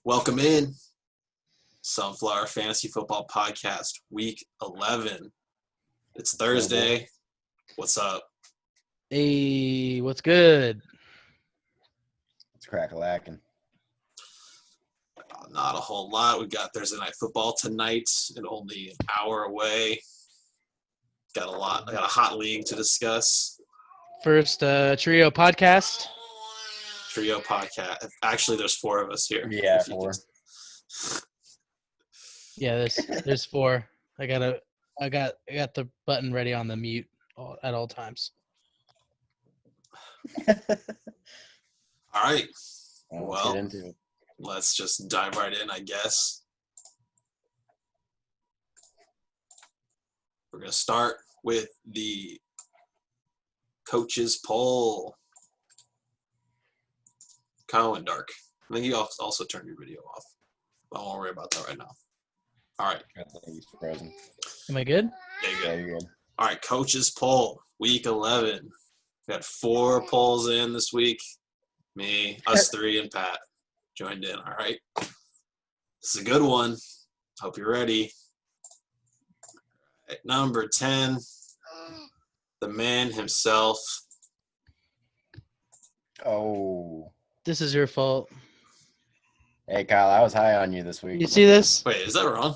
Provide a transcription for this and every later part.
Welcome in Sunflower Fantasy Football Podcast, Week 11. It's Thursday. What's up? Hey, what's good? It's crack-a-lacking. Not a whole lot. We've got Thursday Night Football tonight and only an hour away. Got a hot league to discuss. First trio podcast. Trio podcast. Actually, there's four of us here. Yeah, four. Yeah, there's four. I got the button ready on the mute at all times. All right. Let's get into it. Let's just dive right in, I guess. We're going to start with the coaches poll. Cohen Dark. I think you also turned your video off. I won't worry about that right now. All right. I think he's frozen. Am I good? Yeah, you're Yeah, good. you're good. All right, coaches poll, Week 11. We got 4 polls in this week. Me, us three, and Pat joined in. All right. This is a good one. Hope you're ready. All right, number 10, the man himself. Oh. This is your fault. Hey, Kyle, I was high on you this week. You see this? Wait, is that wrong?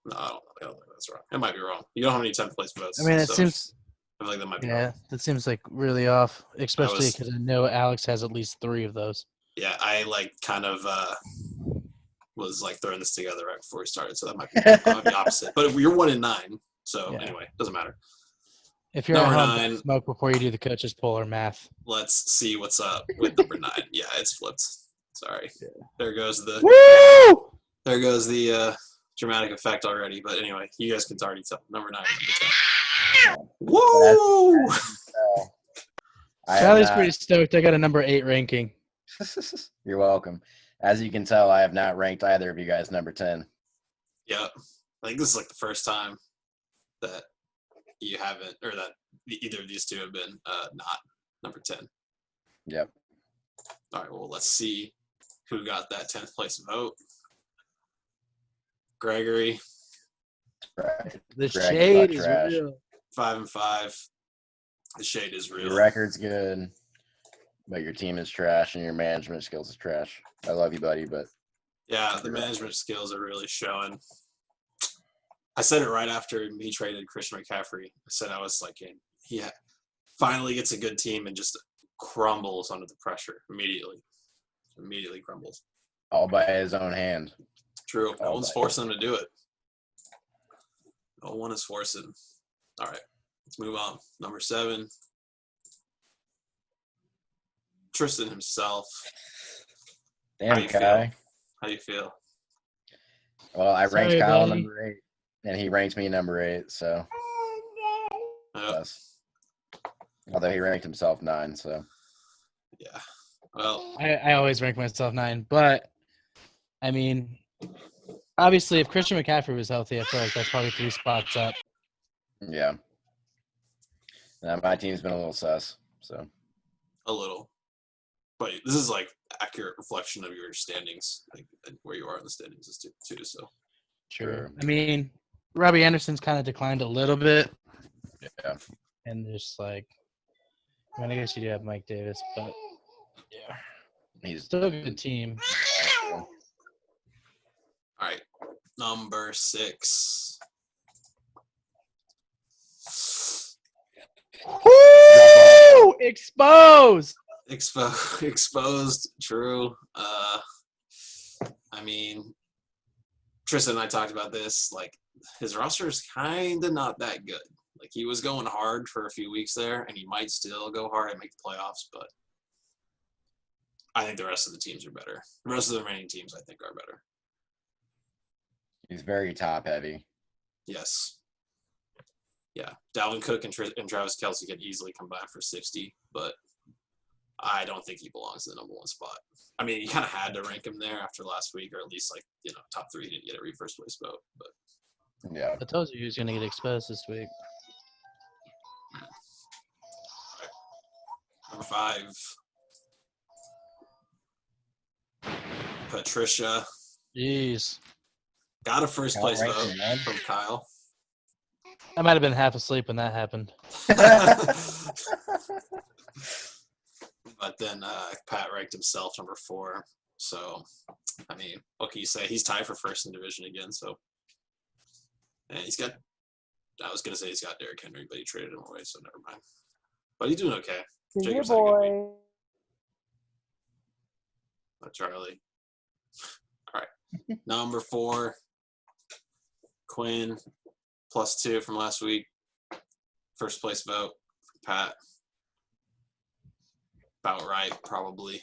No, I don't think that's wrong. It might be wrong. You don't have any 10th place votes. I mean, it so seems. I feel like that might be Yeah, wrong. that seems like really off, especially because I know Alex has at least 3 of those. Yeah, I kind of was throwing this together right before we started, so that might be the opposite. But you're 1 in 9, so Yeah. anyway, doesn't matter. If you're Number at home, 9. smoke before you do the coaches poll or math. Let's see what's up with number 9. Yeah, it's flipped. Sorry. Yeah. There goes the Woo! dramatic effect already. But anyway, you guys can already tell. Number 9, number 10. Woo! Woo! Charlie's pretty stoked. I got a number 8 ranking. You're welcome. As you can tell, I have not ranked either of you guys number 10. Yep. I think this is the first time that you haven't, or that either of these two have been not number 10. Yep. All right, well, let's see who got that 10th place vote. Gregory, Right. The Greg, shade you is got trash. real. 5 and 5. The shade is real. Your record's good, but your team is trash and your management skills is trash. I love you, buddy, but Yeah, the management skills are really showing. I said it right after he traded Christian McCaffrey. I said I was he finally gets a good team and just crumbles under the pressure immediately. Immediately crumbles. all by his own hand. True. No Oh, one's my forcing him to do it. No one is forcing. All right. Let's move on. Number 7. Triston himself. How Damn, you Kai. feel? How do you feel? Well, I ranked Sorry, Kyle buddy. number 8, and he ranked me number 8, so yes. Although he ranked himself 9, so Yeah. Well, I always rank myself 9, but I mean, obviously, if Christian McCaffrey was healthy, I feel like that's probably 3 spots up. yeah. My team's been a little sus, so a little. But this is accurate reflection of your standings, and where you are in the standings is too. So True. I mean, Robbie Anderson's kind of declined a little bit, yeah. and just I guess you do have Mike Davis, but yeah, He's still a good team. all right, number 6. Woo! Exposed. Exposed. True. I mean, Tristan and I talked about this. His roster is kind of not that good. He was going hard for a few weeks there, and he might still go hard and make the playoffs, but I think the rest of the teams are better. The rest of the remaining teams, I think, are better. He's very top heavy. Yes. Yeah. Dalvin Cook and Travis Kelce could easily come back for 60, but I don't think he belongs in the number 1 spot. I mean, you kind of had to rank him there after last week, or at least top 3. He didn't get every first place vote, but Yeah. I told you he was going to get exposed this week. number 5. Patricia. Jeez. Got a first Kyle place ranked vote him one? from Kyle. I might have been half asleep when that happened. But then Pat ranked himself number 4. So, I mean, what can you say? He's tied for first in division again. So, and he's got. I was gonna say he's got Derrick Henry, but he traded him away, so never mind. But he's doing okay. See you, Jacob's had a good week. boy. Charlie. All right. Number 4, Quinn, +2 from last week. First place vote for Pat. About right, probably.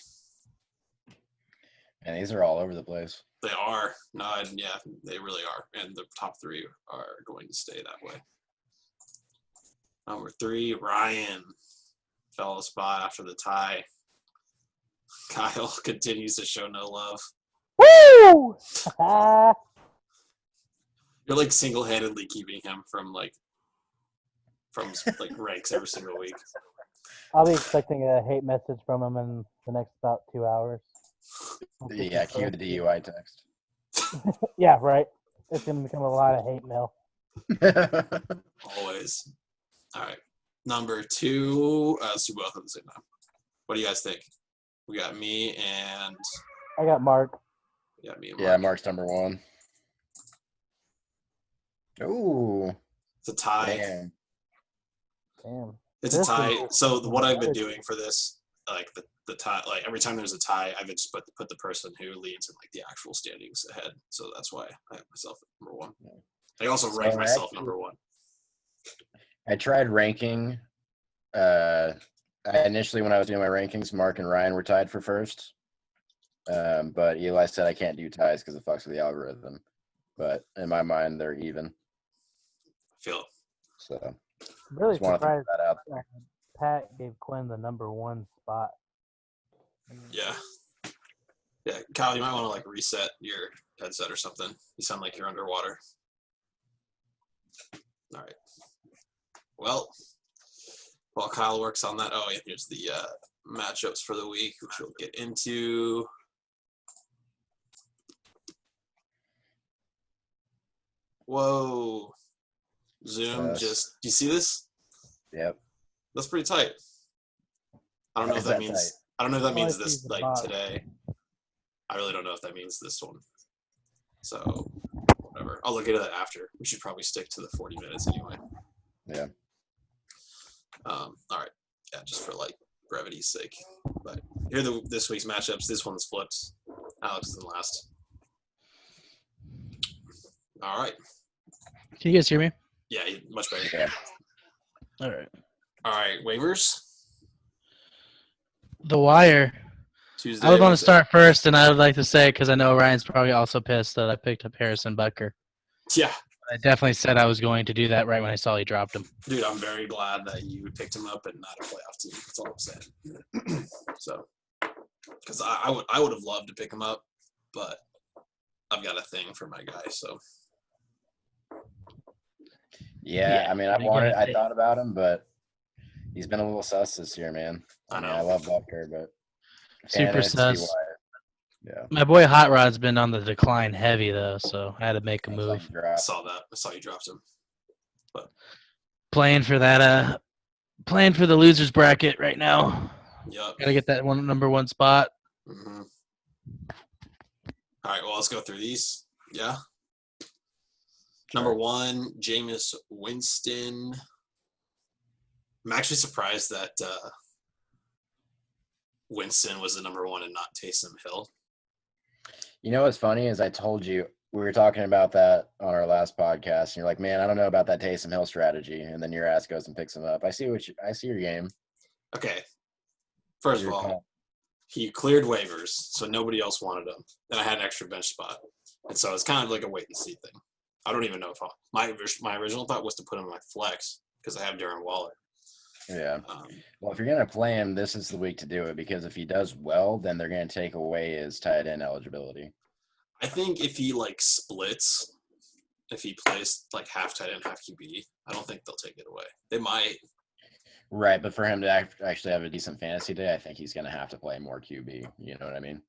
And these are all over the place. They are. No, yeah, they really are. And the top 3 are going to stay that way. Number 3, Ryan. Fell a spot after the tie. Kyle continues to show no love. Woo! You're like single-handedly keeping him from ranks every single week. I'll be expecting a hate message from him in the next about 2 hours. Yeah, cue the DUI text. Yeah, right. It's going to become a lot of hate mail. Always. All right. Number 2. Let's do both at the same time. What do you guys think? We got me and I got Mark. me and Mark. Yeah, Mark's number 1. Ooh. It's a tie. Damn. It's a This tie. is- So what I've been doing for this, like the tie, like every time there's a tie, I've just put the person who leads in like the actual standings ahead. So that's why I have myself at number 1. I also rank So myself actually- number 1. I tried ranking. Initially, when I was doing my rankings, Mark and Ryan were tied for first. But Eli said I can't do ties because it fucks with the algorithm. But in my mind, they're even. I feel it. So Really just want to throw surprised that out. Pat gave Quinn the number 1 spot. Yeah. Yeah, Kyle, you might want to like reset your headset or something. You sound like you're underwater. All right. Well, while Kyle works on that, oh yeah, here's the matchups for the week, which we'll get into. Whoa. Zoom Yes. just, do you see this? Yep. That's pretty tight. I don't know Why if is that that means, tight? I don't know if that Well, I means see this the like bottom. today. I really don't know if that means this one. So whatever. I'll look into that after. We should probably stick to the 40 minutes anyway. Yeah. All right. Yeah, just for like brevity's sake. But here are this week's matchups. This one's flipped. Alex is in last. All right. Can you guys hear me? Yeah, much better. Yeah. All right. All right, waivers. The Wire. Tuesday. I would want to Wednesday. start first, and I would like to say, because I know Ryan's probably also pissed that I picked up Harrison Butker. Yeah, I definitely said I was going to do that right when I saw he dropped him. dude, I'm very glad that you picked him up and not a playoff team. That's all I'm saying. So, because I would have loved to pick him up, but I've got a thing for my guy. So Yeah, Yeah, I mean, what are you gonna I say? thought about him, but he's been a little sus this year, man. I mean, know. I love Butker, but Super can't see sus. why. Yeah. My boy Hot Rod's been on the decline heavy, though, so I had to make a Looks like move. he I dropped. saw that. I saw you dropped him. Playing for that, playing for the losers bracket right now. Yep. Gotta get that number 1 spot. Mm-hmm. All right. Well, let's go through these. Yeah. Number 1, Jameis Winston. I'm actually surprised that Winston was the number 1 and not Taysom Hill. You know what's funny is I told you we were talking about that on our last podcast, and you're like, "Man, I don't know about that Taysom Hill strategy." And then your ass goes and picks him up. I see your game. Okay. First of Your all, call. he cleared waivers, so nobody else wanted him. Then I had an extra bench spot, and so it's kind of like a wait and see thing. I don't even know if my original thought was to put him in my flex because I have Darren Waller. Yeah. Well, if you're gonna play him, this is the week to do it because if he does well, then they're gonna take away his tight end eligibility. I think if he like splits, if he plays like half tight end, half QB, I don't think they'll take it away. They might. Right, but for him to actually have a decent fantasy day, I think he's gonna have to play more QB. You know what I mean?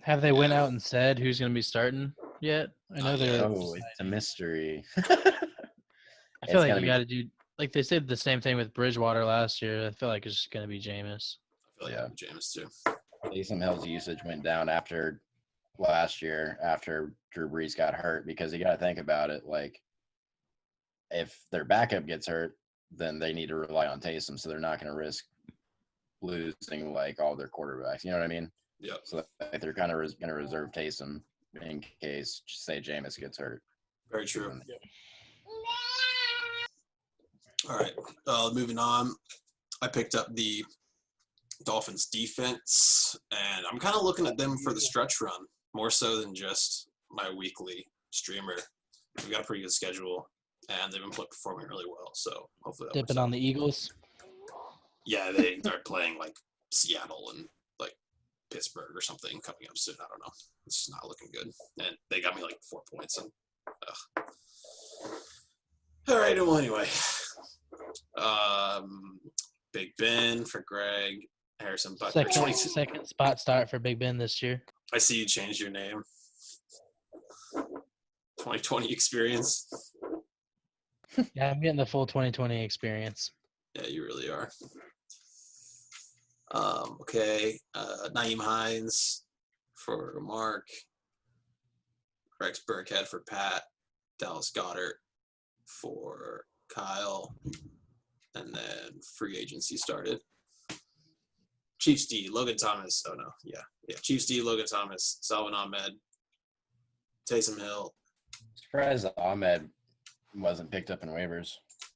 Have they went out and said who's going to be starting? yet? I know Not yet. they're. Oh, it's a mystery. I It's feel like gonna you be- got to do like they said the same thing with Bridgewater last year. I feel like it's just gonna be Jameis. I feel like Yeah. I'm Jameis too. Taysom Hill's usage went down after last year, after Drew Brees got hurt, because you got to think about it. Like, if their backup gets hurt, then they need to rely on Taysom, so they're not going to risk losing like all their quarterbacks. You know what I mean? Yep. So they're kind of going to reserve Taysom in case, say, Jameis gets hurt. Very true. And All right. Moving on. I picked up the Dolphins defense, and I'm kind of looking at them for the stretch run more so than just my weekly streamer. We've got a pretty good schedule, and they've been performing really well. So hopefully that Dipping works out. on the Eagles. Yeah, they're playing like Seattle and like Pittsburgh or something coming up soon. I don't know. It's just not looking good, and they got me like 4 points. And all right. Well, anyway, Big Ben for Greg. Harrison Butker. Second spot start for Big Ben this year. I see you changed your name. 2020 experience. Yeah, I'm getting the full 2020 experience. Yeah, you really are. Okay. Naeem Hines for Mark. Rex Burkhead for Pat. Dallas Goedert for Kyle. And then free agency started. Chiefs D, Logan Thomas. Oh, no. Yeah. Chiefs D, Logan Thomas, Salvin Ahmed, Taysom Hill. surprised that Ahmed wasn't picked up in waivers.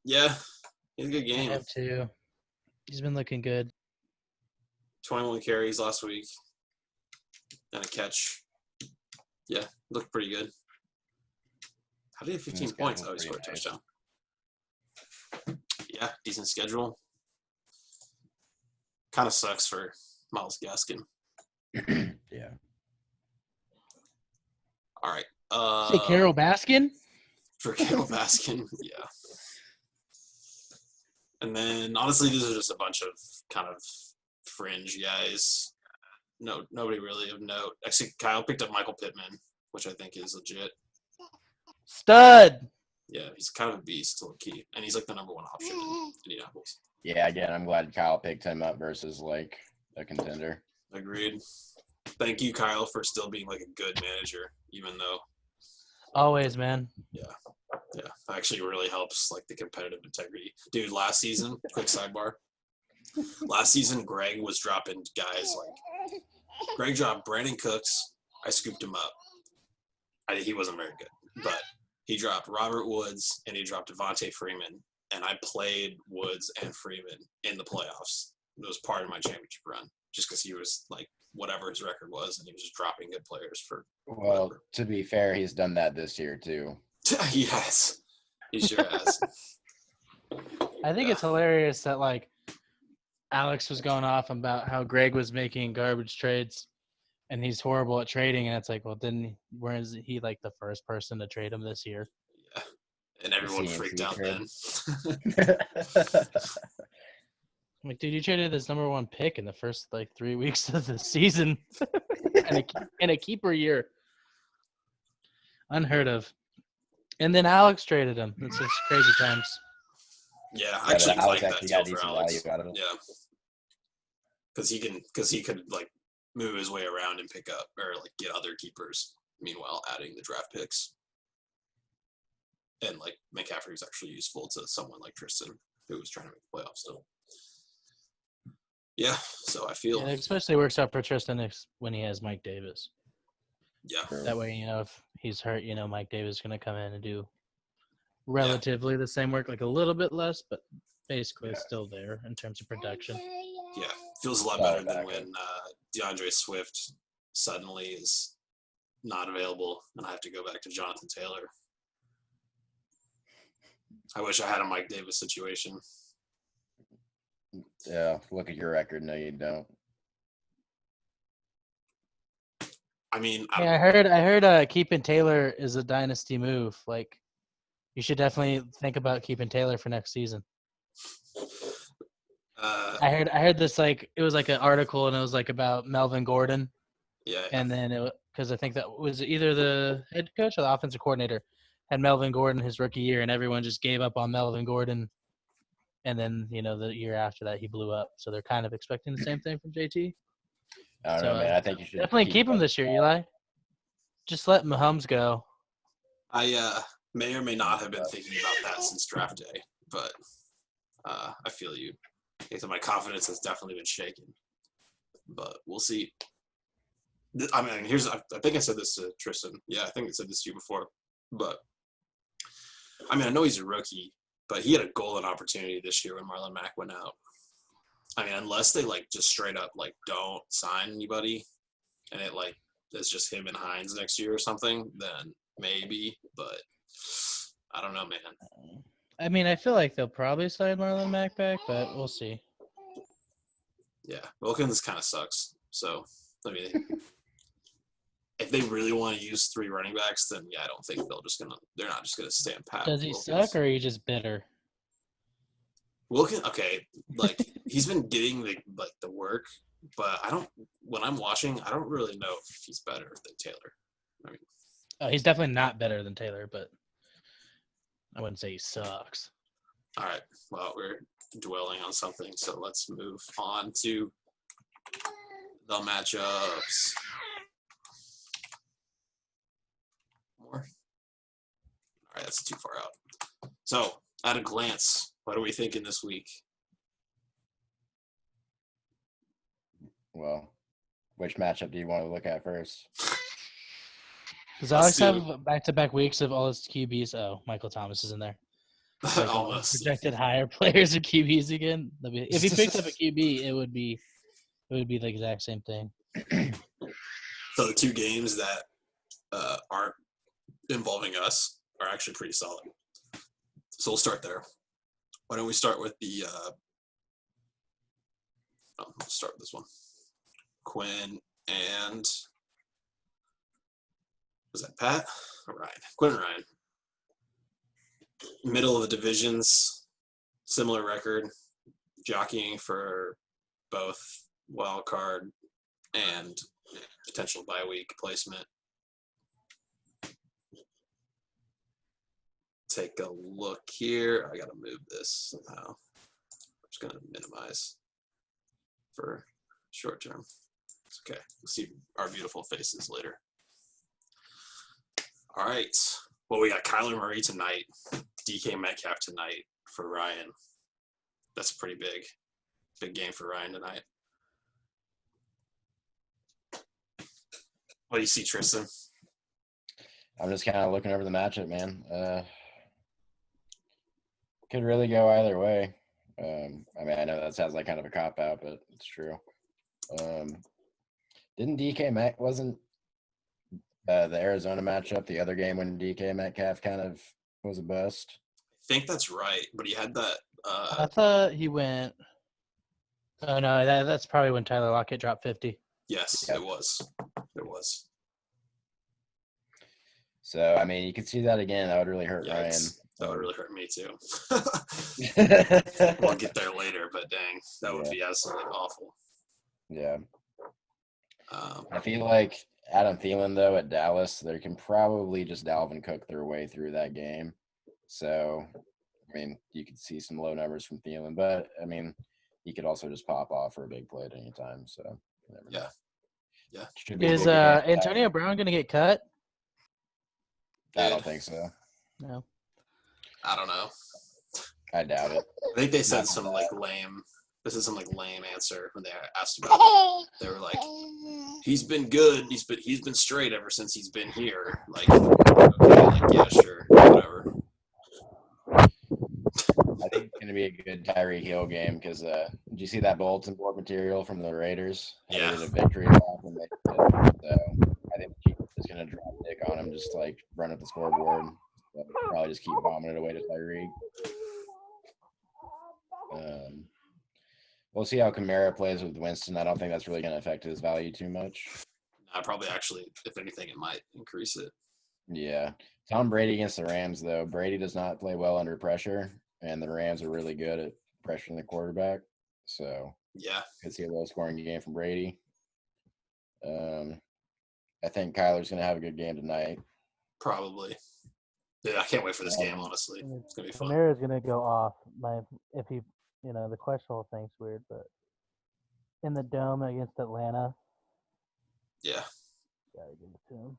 Yeah. He's a good I game. have too. He's been looking good. 21 carries last week. And a catch. Yeah, looked pretty good. How did he have 15 points? Oh, he scored a touchdown. Yeah, decent schedule. Kind of sucks for Myles Gaskin. Yeah. All right. Say Carol Baskin? For Carol Baskin, yeah. And then, honestly, these are just a bunch of kind of fringe guys. No, nobody really of note. Actually, Kyle picked up Michael Pittman, which I think is legit. Stud. Yeah, he's kind of a beast, low key, and he's like the number one option in Indianapolis. Yeah, again, I'm glad Kyle picked him up versus like a contender. Agreed. Thank you, Kyle, for still being like a good manager, even though Always, man. yeah, actually really helps like the competitive integrity. Dude, last season, quick sidebar. Last season, Greg was dropping guys like Greg dropped Brandon Cooks. I scooped him up. He wasn't very good, but he dropped Robert Woods and he dropped Devontae Freeman, and I played Woods and Freeman in the playoffs. It was part of my championship run, just because he was like whatever his record was, and he was just dropping good players for. Well, whatever. to be fair, he's done that this year too. Yes, he sure has. I think it's hilarious that like Alex was going off about how Greg was making garbage trades and he's horrible at trading, and it's like, well, where is he like the first person to trade him this year? Yeah, and everyone CNC freaked out trade. then. I'm like, dude, you traded this number one pick in the first like 3 weeks of the season in a keeper year. Unheard of. And then Alex traded him. It's just crazy times. Yeah, I Yeah, actually but Alex like that actually deal got for decent Alex. value out of it. Yeah, because he could like move his way around and pick up or like get other keepers. Meanwhile, adding the draft picks, and like McCaffrey was actually useful to someone like Triston who was trying to make the playoffs still. Yeah, so I feel And it especially works out for Tristan when he has Mike Davis. yeah. That way, if he's hurt, Mike Davis is going to come in and do relatively the same work, like a little bit less, but basically still there in terms of production. Yeah, feels a lot Solid better than backup. when DeAndre Swift suddenly is not available and I have to go back to Jonathan Taylor. I wish I had a Mike Davis situation. Yeah, look at your record. No, you don't. I mean, Yeah, I heard keeping Taylor is a dynasty move. Like, you should definitely think about keeping Taylor for next season. I heard this, like, it was like an article and it was like about Melvin Gordon Yeah. And then because I think that was either the head coach or the offensive coordinator had Melvin Gordon his rookie year, and everyone just gave up on Melvin Gordon. And then the year after that he blew up. So they're kind of expecting the same thing from JT. I don't So know, man. I think you should definitely keep him this year, Eli. Just let Mahomes go. I may or may not have been thinking about that since draft day, but I feel you. So my confidence has definitely been shaken, but we'll see. I mean, I think I said this to Tristan. Yeah, I think I said this to you before, but I mean, I know he's a rookie, but he had a golden opportunity this year when Marlon Mack went out. I mean, unless they just straight up don't sign anybody, and it it's just him and Hines next year or something, then maybe. But I don't know, man. I mean, I feel like they'll probably sign Marlon Mack back, but we'll see. Yeah, Wilkins kind of sucks. So I mean, if they really want to use 3 running backs, then yeah, I don't think they're not just gonna stand pat. Does he suck or are you just bitter? Wilkins, okay, he's been getting the work, but when I'm watching, I don't really know if he's better than Taylor. I mean, He's definitely not better than Taylor, but I wouldn't say he sucks. all right, well, we're dwelling on something, so let's move on to the matchups. More? All right, that's too far out. So, at a glance, what are we thinking this week? Well, which matchup do you want to look at first? Does Alex have back-to-back weeks of all his QBs? Oh, Michael Thomas is in there. Almost. Projected higher players or QBs again. If he picked up a QB, it would be the exact same thing. So the 2 games that aren't involving us are actually pretty solid. So we'll start there. Why don't we start with let's start with this one. Quinn and was that Pat or Ryan? Quinn and Ryan. Middle of the divisions, similar record, jockeying for both wild card and potential bye week placement. Take a look here. I gotta move this somehow. I'm just gonna minimize for short term. It's okay. We'll see our beautiful faces later. All right. Well, we got Kyler Murray tonight, DK Metcalf tonight for Ryan. That's pretty big game for Ryan tonight. What do you see, Tristan? I'm just kind of looking over the matchup, man. Could really go either way. I mean, I know that sounds like kind of a cop-out, but it's true. Didn't DK Metcalf wasn't the Arizona matchup the other game when DK Metcalf kind of was a bust? I think that's right, but he had that. I thought he went. Oh no, that's probably when Tyler Lockett dropped 50. Yes, Yep. It was. It was. So I mean, you could see that again. That would really hurt Ryan. That would really hurt me too. Ryan. We'll get there later, but dang, that would be absolutely awful. Yeah. I feel like Adam Thielen, though, at Dallas, they can probably just Dalvin Cook their way through that game. So, I mean, you could see some low numbers from Thielen, but, I mean, he could also just pop off for a big play at any time. So, yeah. Is Antonio Brown going to get cut? I don't think so. No. I don't know. I doubt it. I think they said some lame. This is some lame answer when they asked about it. They were like, "He's been good. He's been straight ever since he's been here." Yeah, sure, whatever. I think it's going to be a good Tyreek Hill game because did you see that bulletin board material from the Raiders? Yeah. They did a victory lap and they did. So I think the Chiefs is going to drop dick on him, just run up the scoreboard. So probably just keep bombing it away to Tyreek. We'll see how Kamara plays with Winston. I don't think that's really going to affect his value too much. Probably actually, if anything, it might increase it. Yeah. Tom Brady against the Rams, though. Brady does not play well under pressure, and the Rams are really good at pressuring the quarterback. So, yeah, could see a low-scoring game from Brady. I think Kyler's going to have a good game tonight. Probably. Yeah, I can't wait for this game, honestly. It's going to be fun. Kamara's gonna go off. If he, the questionable thing's weird, but in the dome against Atlanta, Yeah. gotta give it to him.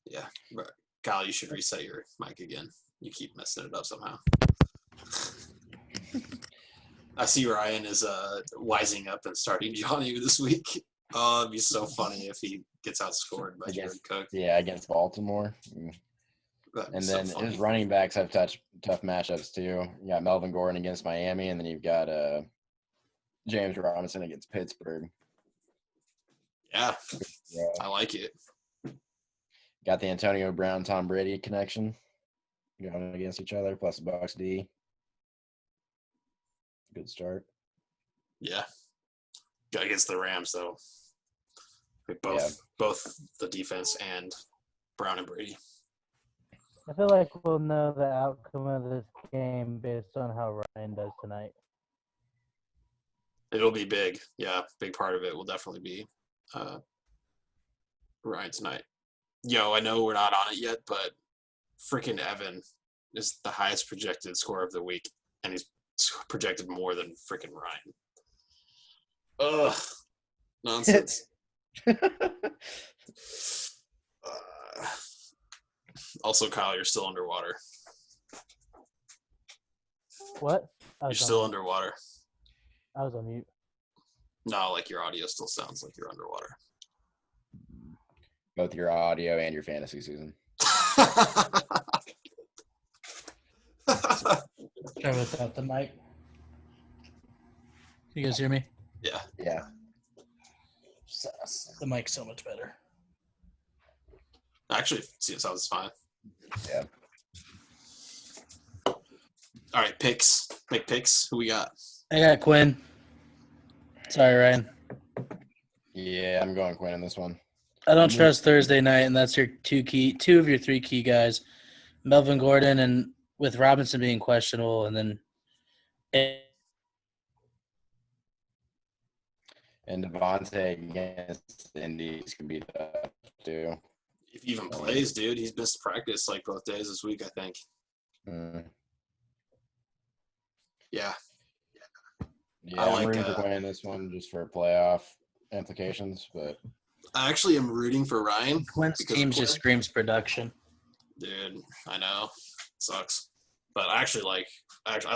Yeah. But Kyle, you should reset your mic again. You keep messing it up somehow. I see Ryan is wising up and starting Johnny this week. Oh, it'd be so funny if he gets outscored by Jared Cook. Yeah, against Baltimore. And then his running backs have tough matchups too. You got Melvin Gordon against Miami, and then you've got James Robinson against Pittsburgh. Yeah, I like it. Got the Antonio Brown, Tom Brady connection going against each other, plus the Bucs D. Good start. Yeah. Against the Rams, though. Both the defense and Brown and Brady. I feel like we'll know the outcome of this game based on how Ryan does tonight. It'll be big. Yeah, big part of it will definitely be Ryan tonight. Yo, I know we're not on it yet, but freaking Evan is the highest projected scorer of the week, and he's projected more than freaking Ryan. Ugh. Nonsense. Also, Kyle, you're still underwater. What? You're still underwater. I was on mute. No, like your audio still sounds like you're underwater. Both your audio and your fantasy season. Try without the mic. You guys hear me? Yeah. Yeah. The mic's so much better. Actually, it sounds fine. Yeah. All right, picks. Make picks. Who we got? I got Quinn. Sorry, Ryan. Yeah, I'm going Quinn in this one. I don't trust Thursday night, and that's your two of your three key guys, Melvin Gordon, and with Robinson being questionable, and then. And Devontae against the Indies can be tough too. If he even plays, dude, he's missed practice like both days this week, I think. Yeah. Yeah, I'm rooting for Quinn in this one just for playoff implications, but I actually am rooting for Ryan. Quinn's team just screams production. Dude, I know. It sucks. But I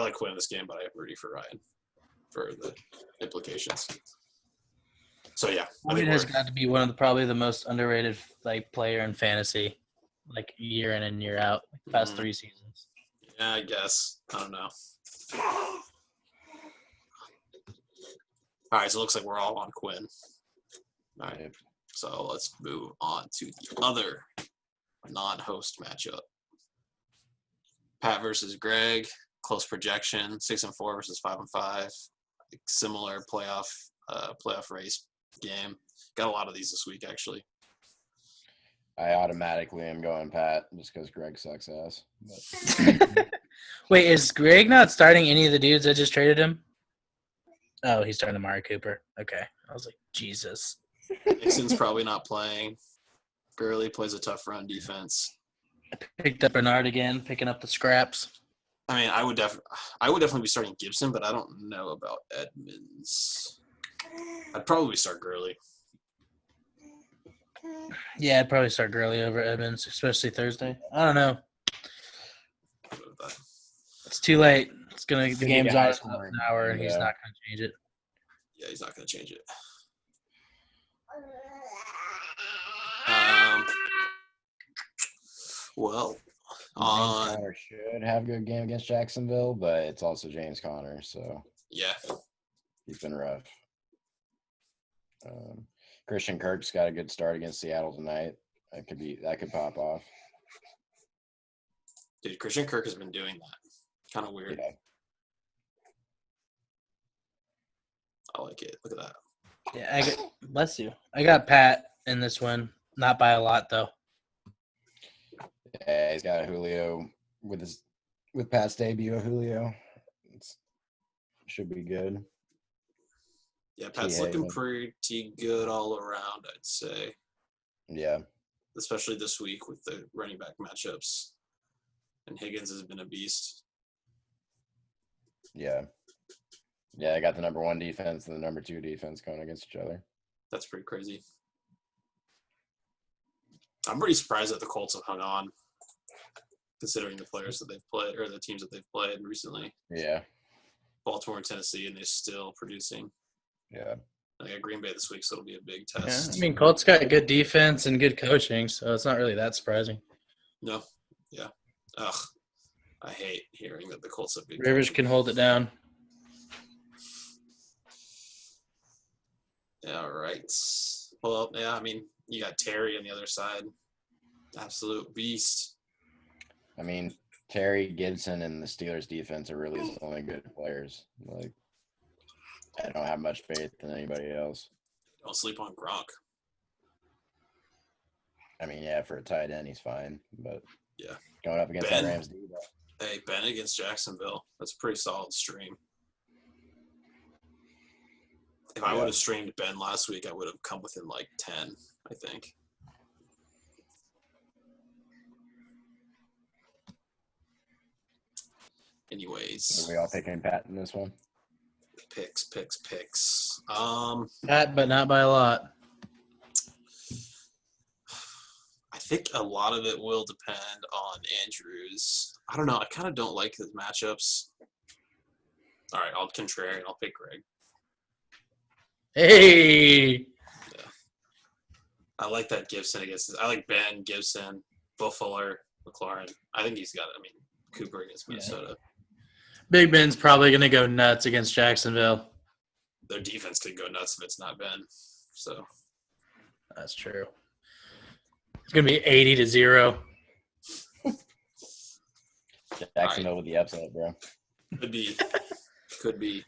like Quinn in this game, but I'm rooting for Ryan for the implications. So yeah, Quinn has got to be one of probably the most underrated player in fantasy, year in and year out, past 3 seasons. Yeah, I guess. I don't know. All right, so it looks like we're all on Quinn. All right, so let's move on to the other non-host matchup. Pat versus Greg, close projection, 6-4 versus 5-5. Similar playoff race game. Got a lot of these this week, actually. I automatically am going Pat just because Greg sucks ass. But. Wait, is Greg not starting any of the dudes that just traded him? Oh, he's starting Amari Cooper. Okay. I was like, Jesus. Nixon's probably not playing. Gurley plays a tough run defense. I picked up Bernard again, picking up the scraps. I mean, I would definitely be starting Gibson, but I don't know about Edmonds. I'd probably start Gurley. Yeah, I'd probably start Gurley over Edmonds, especially Thursday. I don't know. It's too late. The game's on in an hour, and he's not going to change it. Yeah, he's not going to change it. Well, James Conner should have a good game against Jacksonville, but it's also James Conner, so yeah, he's been rough. Christian Kirk's got a good start against Seattle tonight. That could pop off. Dude, Christian Kirk has been doing that. Kind of weird. Yeah. I like it. Look at that. Yeah, bless you. I got Pat in this one, not by a lot though. Yeah, he's got a Julio with Pat's debut. Julio, should be good. Yeah, Pat's looking pretty good all around, I'd say. Yeah, especially this week with the running back matchups. And Higgins has been a beast. Yeah. Yeah, I got the number 1 defense and the number 2 defense going against each other. That's pretty crazy. I'm pretty surprised that the Colts have hung on, considering the players that they've played or the teams that they've played recently. Yeah. Baltimore and Tennessee, and they're still producing. Yeah. I got Green Bay this week, so it'll be a big Yeah, test. I mean, Colts got good defense and good coaching, so it's not really that surprising. No. Yeah. Ugh. I hate hearing that the Colts have good Rivers coaching. can hold it down. Yeah, all right. Well, yeah, I mean, you got Terry on the other side. Absolute beast. I mean, Terry, Gibson, and the Steelers' defense are really the only good players. Like, I don't have much faith in anybody else. Don't sleep on Gronk. I mean, yeah, for a tight end, he's fine. But Yeah. going up against Ben. that Rams D, Hey, Ben against Jacksonville. That's a pretty solid stream. If I Yeah. would have streamed Ben last week, I would have come within like 10, I think. Anyways, are we all picking Pat in this one? picks. That, but not by a lot. I think a lot of it will depend on Andrews. I don't know. I kind of don't like his matchups. All right, I'll contrarian. I'll pick Greg. Hey, I like that Gibson against. I like Ben, Gibson, Bo Fuller, McLaurin. I think he's got it. I mean, Cooper against Minnesota. Big Ben's probably going to go nuts against Jacksonville. Their defense could go nuts if it's not Ben. So That's true. It's going to be 80-0. Jacksonville with the upset, bro. could be.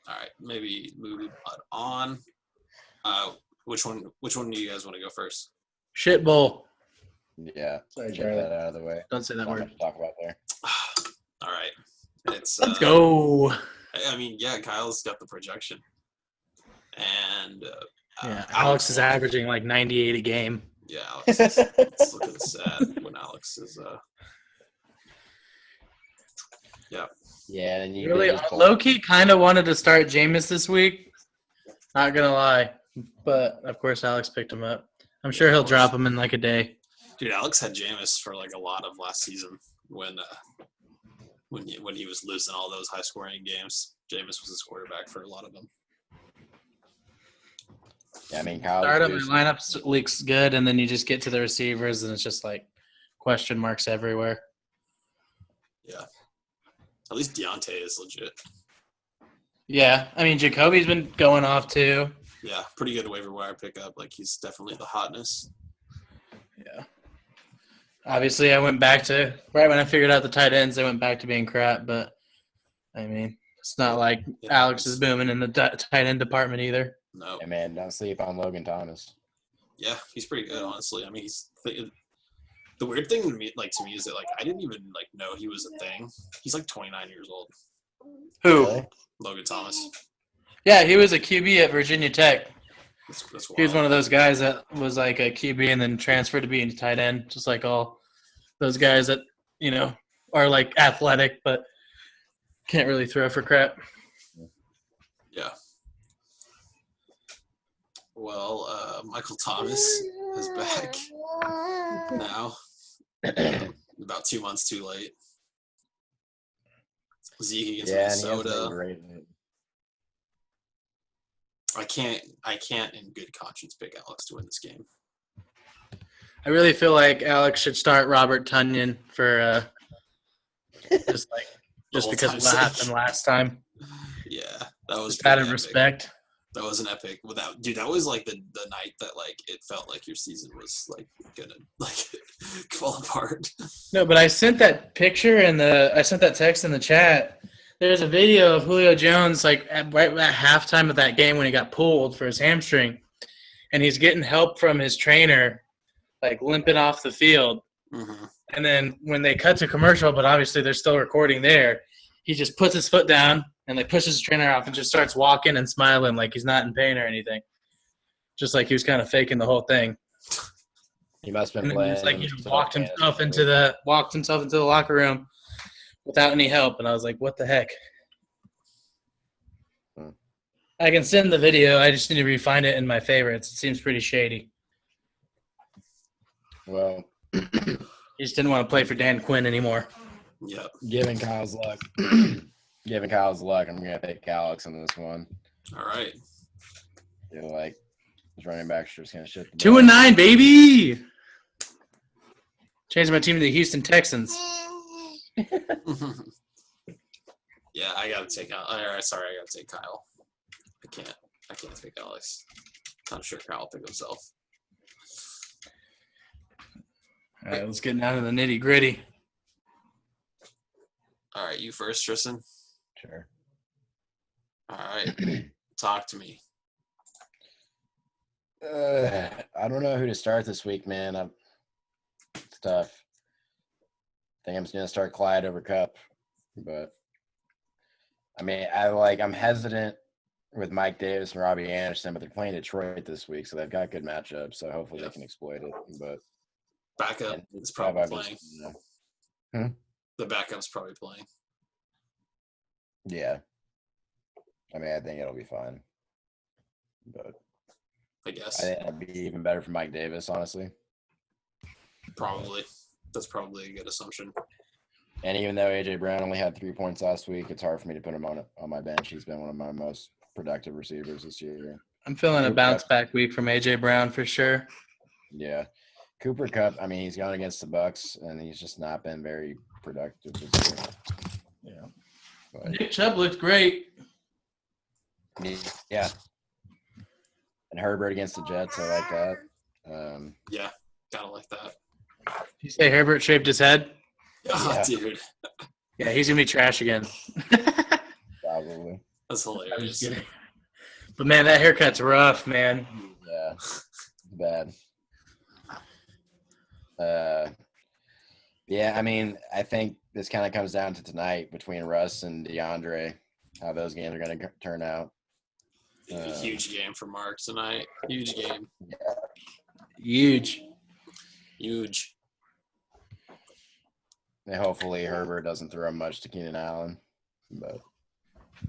All right, maybe moving on. Which one do you guys want to go first? Shit bowl. Yeah. Sorry, Get Charlie. that out of the way. Don't say that Not word. much to talk about there. All right, it's Let's go. I mean, yeah, Kyle's got the projection, and Yeah, Alex is won. averaging like 98 a game. Yeah, Alex is, it's looking sad when Alex is. Yeah, and you Really, did just pull- low-key kind of wanted to start Jameis this week. Not going to lie. But, of course, Alex picked him up. I'm sure he'll drop him in like a day. Dude, Alex had Jameis for like a lot of last season when he was losing all those high-scoring games. Jameis was his quarterback for a lot of them. Yeah, I mean, Kyle. Start him, your lineup leaks good, and then you just get to the receivers, and it's just like question marks everywhere. Yeah. At least Deontay is legit. Yeah, I mean, Jacoby's been going off too. Yeah, pretty good waiver wire pickup. Like, he's definitely the hotness. Yeah. Obviously, I went back to right when I figured out the tight ends. I went back to being crap, but I mean, it's not like Alex is booming in the tight end department either. No. Hey, man, don't sleep on Logan Thomas. Yeah, he's pretty good, honestly. I mean, the weird thing to me is that like I didn't even like know he was a thing. He's like 29 years old. Who? Really? Logan Thomas. Yeah, he was a QB at Virginia Tech. That's He was wild. one of those guys that was like a QB and then transferred to being a tight end, just like all those guys that, you know, are like athletic but can't really throw for crap. Yeah. Well, Michael Thomas is back now. About 2 months too late. Zeke against Yeah, and he hasn't Minnesota. been great. I can't in good conscience pick Alex to win this game. I really feel like Alex should start Robert Tunyon for just whole because of time's what sake. happened last time. Yeah, that was Just out of pretty epic. respect. That was an epic. That was like the night that like it felt like your season was like gonna like fall apart. No, but I sent that picture I sent that text in the chat. There's a video of Julio Jones right at halftime of that game when he got pulled for his hamstring, and he's getting help from his trainer, like limping off the field. Mm-hmm. And then when they cut to commercial, but obviously they're still recording there, he just puts his foot down and like pushes his trainer off and just starts walking and smiling like he's not in pain or anything. Just like he was kind of faking the whole thing. He must have And been then playing. it's like he some walked fantasy himself this into week. the locker room without any help, and I was like, "What the heck?" Hmm. I can send the video. I just need to refind it in my favorites. It seems pretty shady. Well, He just didn't want to play for Dan Quinn anymore. Yep. given Kyle's luck, I'm gonna take Alex on this one. All right. Feel like his running backs are just gonna shit the 2-9, baby. Changed my team to the Houston Texans. Yeah, I gotta take out. All right, sorry, I gotta take Kyle. I can't take Alex. I'm sure Kyle will pick himself. All right, let's get down to the nitty gritty. All right, you first, Tristan. Sure. All right, talk to me. I don't know who to start this week, man. It's tough. I think I'm just gonna start Clyde over Cup, but I mean, I'm hesitant with Mike Davis and Robbie Anderson, but they're playing Detroit this week, so they've got good matchups. So hopefully they can exploit it. But Backup is probably playing. The backup's probably playing. Yeah. I mean, I think it'll be fine. But I guess. I think it'd be even better for Mike Davis, honestly. Probably. That's probably a good assumption. And even though A.J. Brown only had 3 points last week, it's hard for me to put him on my bench. He's been one of my most productive receivers this year. I'm feeling a bounce back week from A.J. Brown for sure. Yeah. Cooper Kupp, I mean, he's gone against the Bucks, and he's just not been very productive this year. Yeah. But, Nick Chubb looked great. yeah. And Herbert against the Jets, I like that. Yeah, gotta like that. You say Herbert shaved his head? Oh, Yeah. dude. Yeah, he's going to be trash again. Probably. That's I'm just hilarious. kidding. But, man, that haircut's rough, man. Yeah. Bad. Yeah, I mean, I think this kind of comes down to tonight between Russ and DeAndre, how those games are going to turn out. A huge game for Mark tonight. Huge game. Yeah. Huge. And hopefully Herbert doesn't throw much to Keenan Allen, but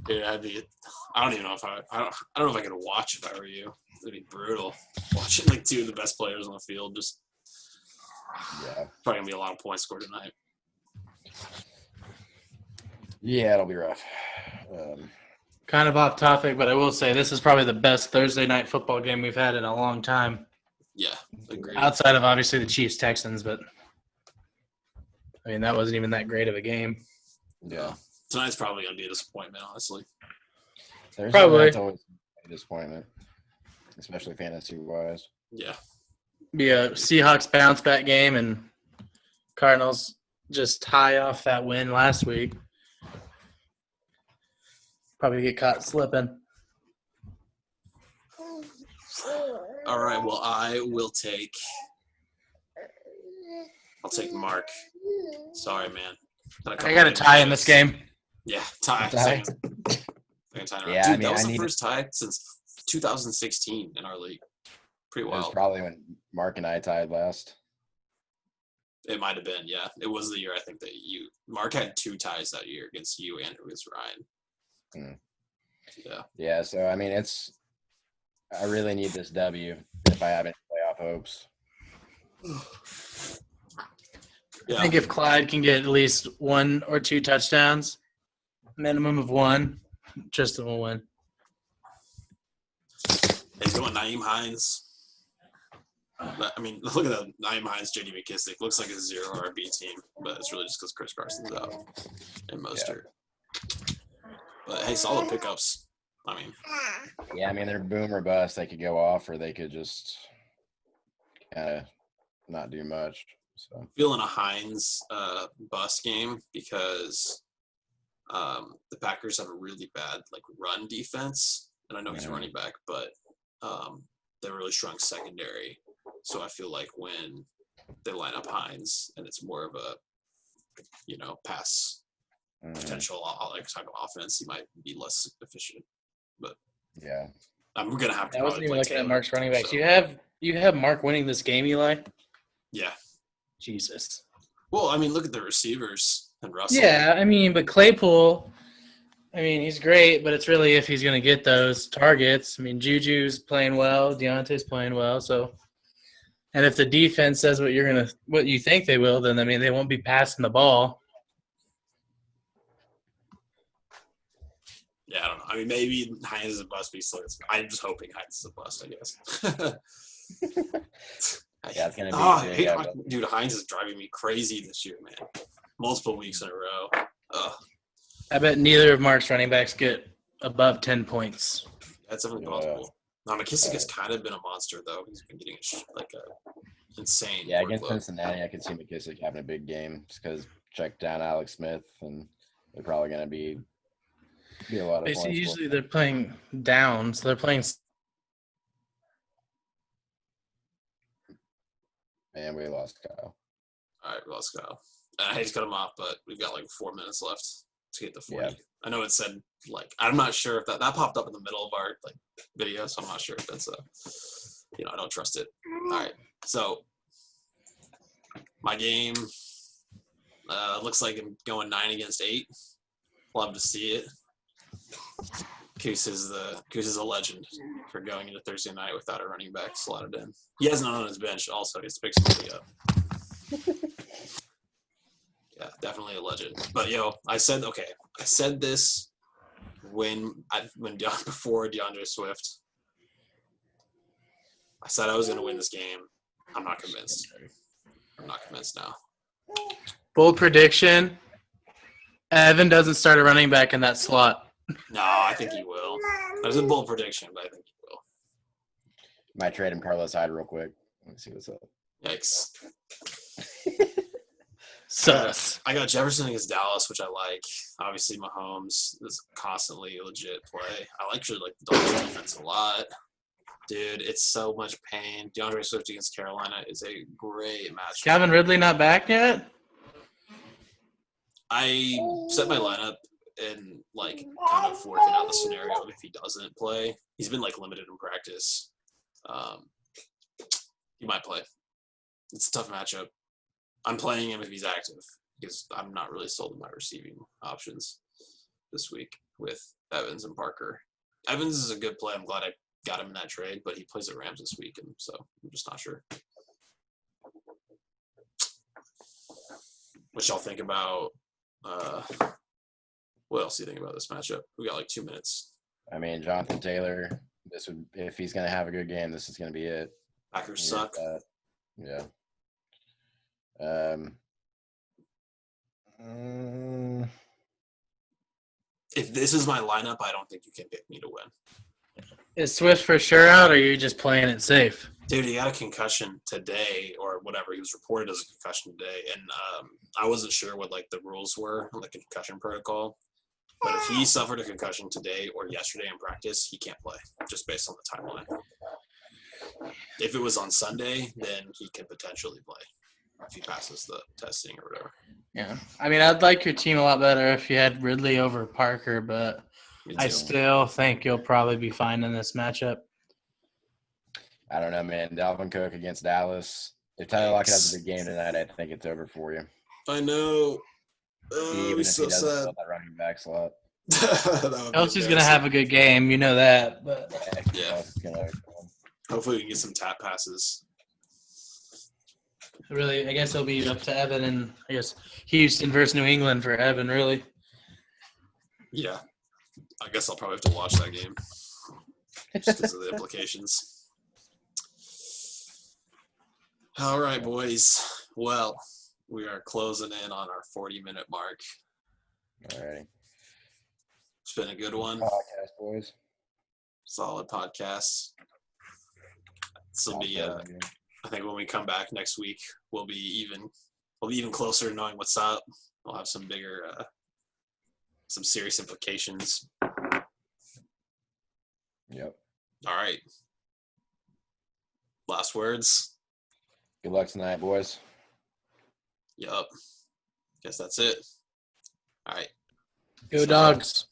Dude, I don't even know if I don't know if I could watch if I were you. It'd be brutal. Watching like two of the best players on the field, just yeah. probably gonna be a lot of points scored tonight. Yeah, it'll be rough. Kind of off topic, but I will say this is probably the best Thursday night football game we've had in a long time. Yeah, agreed. Outside of obviously the Chiefs-Texans, but I mean, that wasn't even that great of a game. Yeah. Tonight's probably gonna be a disappointment, honestly. Probably. It's always a disappointment, especially fantasy-wise. Yeah. Be a Seahawks bounce back game, and Cardinals just tie off that win last week. Probably get caught slipping. All right. Well, I'll take Mark. Sorry, man. I got a tie in this game. Yeah, tie. Tie? Second tie in a row. Yeah, Dude, I mean, that was I the need first tie since 2016 in our league. Pretty It was wild. probably when Mark and I tied last. It might have been, yeah. It was the year I think that Mark had 2 ties that year against you and against Ryan. Yeah. Yeah, so I mean, I really need this W if I have any playoff hopes. Yeah. I think if Clyde can get at least 1 or 2 touchdowns, minimum of 1, Tristan will win. He's going Naeem Hines. I mean, look at that. Naeem Hines, J.D. McKissick. Looks like a 0 RB team, but it's really just because Chris Carson's out and Mostert. But, hey, solid pickups. I mean. Yeah, I mean, they're boom or bust. They could go off or they could just kind of not do much. So Feeling a Hines bust game because the Packers have a really bad run defense, and I know he's a running back, but they're really strong secondary. So I feel like when they line up Hines and it's more of a pass potential type of offense, he might be less efficient. But yeah, I'm gonna have to. I wasn't probably even play looking at Taylor, Mark's running backs. so, You have Mark winning this game, Eli? Yeah. Jesus. Well, I mean, look at the receivers and Russell. Yeah, I mean, but Claypool, I mean, he's great, but it's really if he's going to get those targets. I mean, Juju's playing well, Deontay's playing well, so. And if the defense says what you think they will, then I mean, they won't be passing the ball. Yeah, I don't know. I mean, maybe Hines is a bust, but I'm just hoping Hines is a bust, I guess. Yeah, it's gonna be. Dude, Hines is driving me crazy this year, man. Multiple weeks in a row. Ugh. I bet neither of Mark's running backs get above 10 points. That's definitely possible. Now, McKissick has kind of been a monster, though. He's been getting a insane. Yeah, against workload. Cincinnati, I could see McKissick having a big game just because check down Alex Smith, and they're probably going to be a lot of Basically, points. usually they're playing down, so they're playing. And we lost Kyle. All right, well, let's go. I hate to cut him off, but we've got like 4 minutes left to get to 40. Yeah. I know it said I'm not sure if that popped up in the middle of our video, so I'm not sure if that's I don't trust it. All right, so my game looks like I'm going 9 against 8. Love to see it. Goose is a legend for going into Thursday night without a running back slotted in. He has none on his bench. Also, he has to pick somebody up. Yeah, definitely a legend. But I said this before DeAndre Swift. I said I was going to win this game. I'm not convinced. I'm not convinced now. Bold prediction: Evan doesn't start a running back in that slot. No, I think he will. That was a bold prediction, but I think he will. Might trade him Carlos Hyde real quick. Let me see what's up. Yikes. Sus. I got Jefferson against Dallas, which I like. Obviously, Mahomes is constantly a legit play. I actually like the Dolphins defense a lot. Dude, it's so much pain. DeAndre Swift against Carolina is a great match. Calvin Ridley not back yet? I set my lineup and kind of working out the scenario of if he doesn't play. He's been limited in practice. He might play. It's a tough matchup. I'm playing him if he's active because I'm not really sold on my receiving options this week with Evans and Parker. Evans is a good play. I'm glad I got him in that trade, but he plays the Rams this week, and so I'm just not sure. What y'all think about what else do you think about this matchup? We got 2 minutes. I mean, Jonathan Taylor, if he's going to have a good game, this is going to be it. Packers suck. Yeah. If this is my lineup, I don't think you can pick me to win. Is Swift for sure out, or are you just playing it safe? Dude, he got a concussion today or whatever. He was reported as a concussion today, and I wasn't sure what the rules were on the concussion protocol. But if he suffered a concussion today or yesterday in practice, he can't play just based on the timeline. If it was on Sunday, then he could potentially play if he passes the testing or whatever. Yeah. I mean, I'd like your team a lot better if you had Ridley over Parker, but I still think you'll probably be fine in this matchup. I don't know, man. Dalvin Cook against Dallas. If Tyler Lockett has a big game tonight, I think it's over for you. I know. Even if he doesn't fill that running back slot. Kelsey's going to have a good game. You know that. But yeah. Hopefully we can get some tap passes. Really, I guess it'll be up to Evan and I guess Houston versus New England for Evan, really. Yeah. I guess I'll probably have to watch that game just because of the implications. All right, boys. Well, we are closing in on our 40-minute mark. All right. It's been a good one. Podcast, boys. Solid podcast. This will be, I think when we come back next week, we'll be even closer to knowing what's up. We'll have some bigger, some serious implications. Yep. All right. Last words. Good luck tonight, boys. Yup. Guess that's it. All right. Go Dogs.